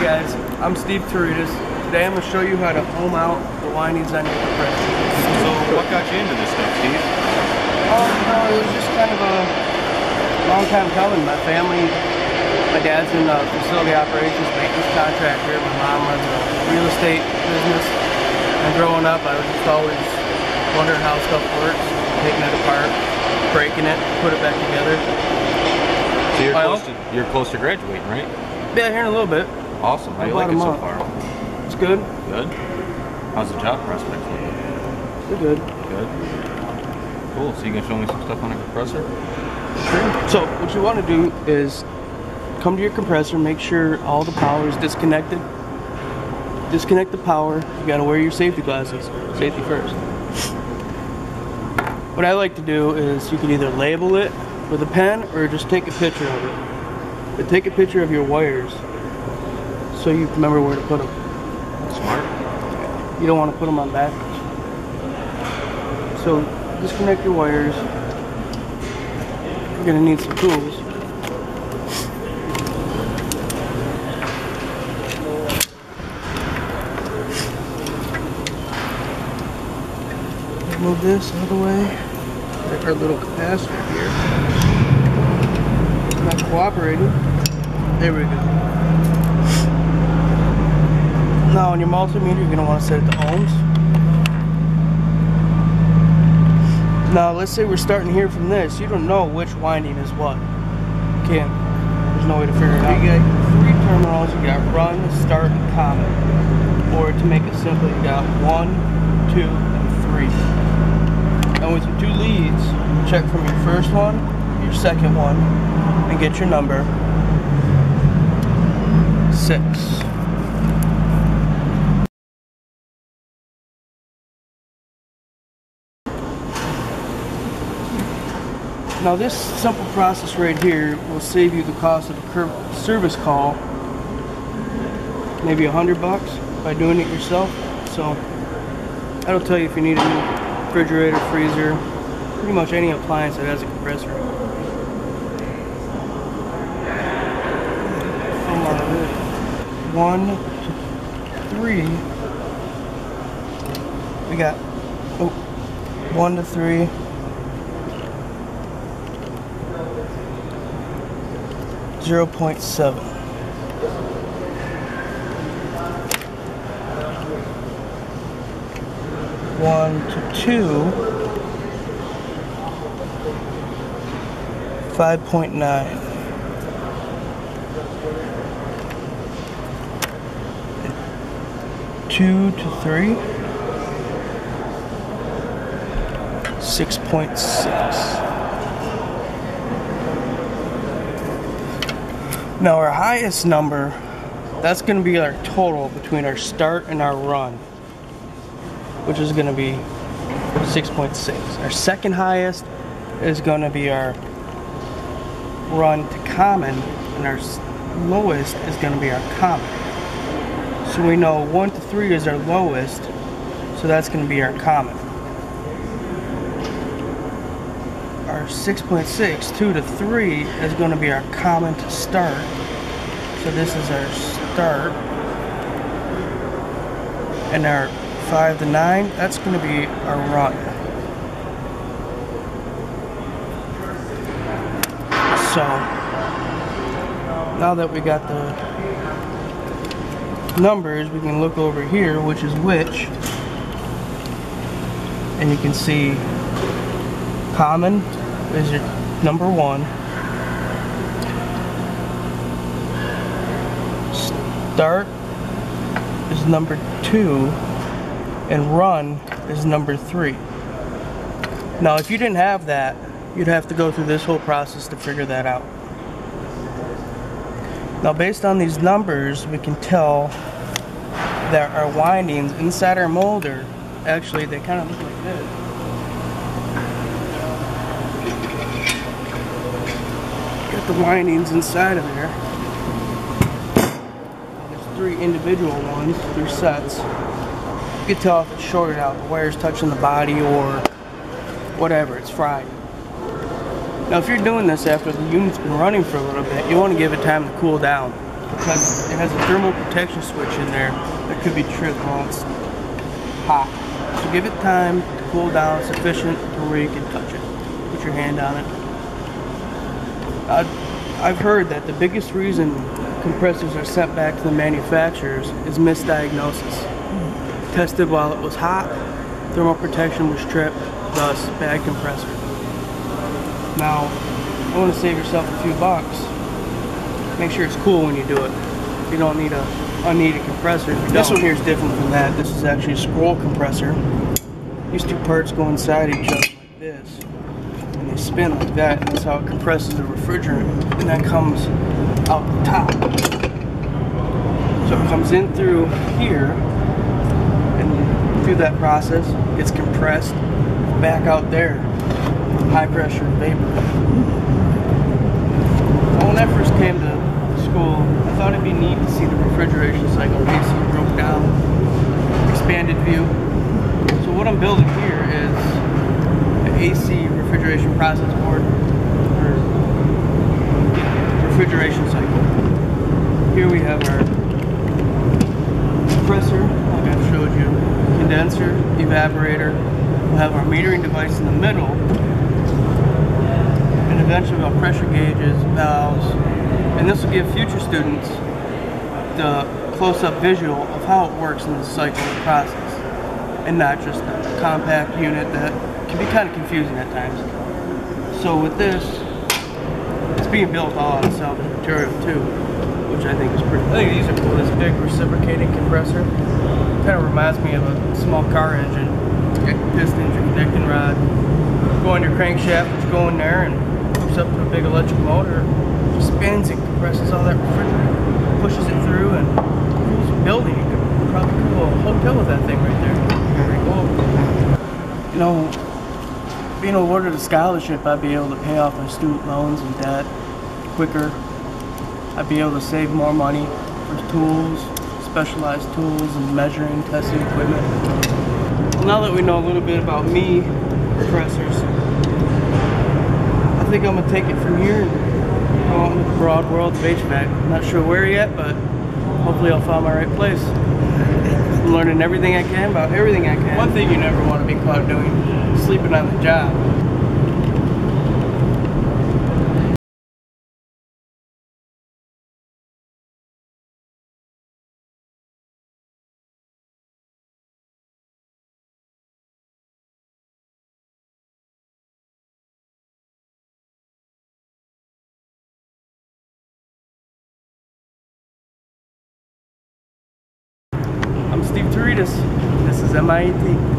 guys, I'm Steve Toritas. Today I'm going to show you how to home out the windings on your compressor. So what got you into this stuff, Steve? No, it was just kind of a long time coming. My family, my dad's in facility operations, maintenance contractor. My mom runs a real estate business. And growing up, I was just always wondering how stuff works, taking it apart, breaking it, put it back together. So you're close to graduating, right? Yeah, here in a little bit. Awesome. How do you like it so far? It's good. Good? How's the job prospects looking? They're good. Good? Cool. So you can show me some stuff on a compressor? Sure. So what you want to do is come to your compressor, make sure all the power is disconnected. Disconnect the power. You got to wear your safety glasses. Safety first. What I like to do is you can either label it with a pen or just take a picture of it. But take a picture of your wires so you remember where to put them. Smart. You don't want to put them on backwards. So disconnect your wires. You're going to need some tools. Move this out of the way. Like our little capacitor here. It's not cooperating. There we go. Now on your multimeter, you're going to want to set it to ohms. Now let's say we're starting here from this. You don't know which winding is what. You can't. There's no way to figure it out. You got three terminals. You got run, start, and common. Or to make it simple, you got 1, 2, and 3. And with your two leads, check from your first one, your second one, and get your number 6. Now this simple process right here will save you the cost of a service call, maybe $100 by doing it yourself. So that'll tell you if you need a new refrigerator, freezer, pretty much any appliance that has a compressor. 1 to 3. We got 1 to 3. .7. 1 to 2, 5.9. 2 to 3, 6.6. Now our highest number, that's going to be our total between our start and our run, which is going to be 6.6. Our second highest is going to be our run to common, and our lowest is going to be our common. So we know 1 to 3 is our lowest, so that's going to be our common. Our 6.6, 2 to 3, is going to be our common to start. So this is our start. And our 5 to 9, that's going to be our run. So now that we got the numbers, we can look over here, which is which, and you can see common is your number 1, start is number 2, and run is number 3. Now if you didn't have that, you'd have to go through this whole process to figure that out. Now based on these numbers, we can tell that our windings inside our molder, actually they kind of look like this. Got the windings inside of there. There's 3 individual ones, 3 sets. You can tell if it's shorted out, the wire's touching the body or whatever, it's fried. Now if you're doing this after the unit's been running for a little bit, you want to give it time to cool down. because it has a thermal protection switch in there that could be tripped while it's hot. So give it time to cool down sufficient to where you can touch it. Put your hand on it. I've heard that the biggest reason compressors are sent back to the manufacturers is misdiagnosis. Tested while it was hot, thermal protection was tripped, thus bad compressor. Now, you want to save yourself a few bucks, make sure it's cool when you do it. You don't need a unneeded compressor. This one here is different from that. This is actually a scroll compressor. These two parts go inside each other like this, and they spin like that, and that's how it compresses the refrigerant, and that comes out the top. So it comes in through here, and through that process, gets compressed back out there. High pressure vapor. Well, when I first came to school, I thought it'd be neat to see the refrigeration cycle AC broke down, expanded view. So what I'm building here is an AC refrigeration process board, or refrigeration cycle. Here we have our compressor, like I've showed you, condenser, evaporator. We'll have our metering device in the middle, and eventually we'll have pressure gauges, valves, and this will give future students the close-up visual of how it works in the cycle of the process, and not just a compact unit that can be kind of confusing at times. So with this, it's being built all out of salvage material too, which I think is pretty cool. I think these are cool. This big reciprocating compressor kind of reminds me of a small car engine. You got your pistons, your connecting rod, go on your crankshaft, which go in there and hooks up to a big electric motor. It just spins and compresses all that refrigerant, pushes it through, and cools a building. You could probably cool a hotel with that thing right there. Pretty cool. You know, being awarded a scholarship, I'd be able to pay off my student loans and debt quicker. I'd be able to save more money for tools, specialized tools, and measuring, testing equipment. Well, now that we know a little bit about me, compressors, I think I'm going to take it from here and go out into the broad world of HVAC. I'm not sure where yet, but hopefully I'll find my right place. I'm learning everything I can about everything I can. One thing you never want to be caught doing, sleeping on the job. I'm Steve Toritas. This is MIAT.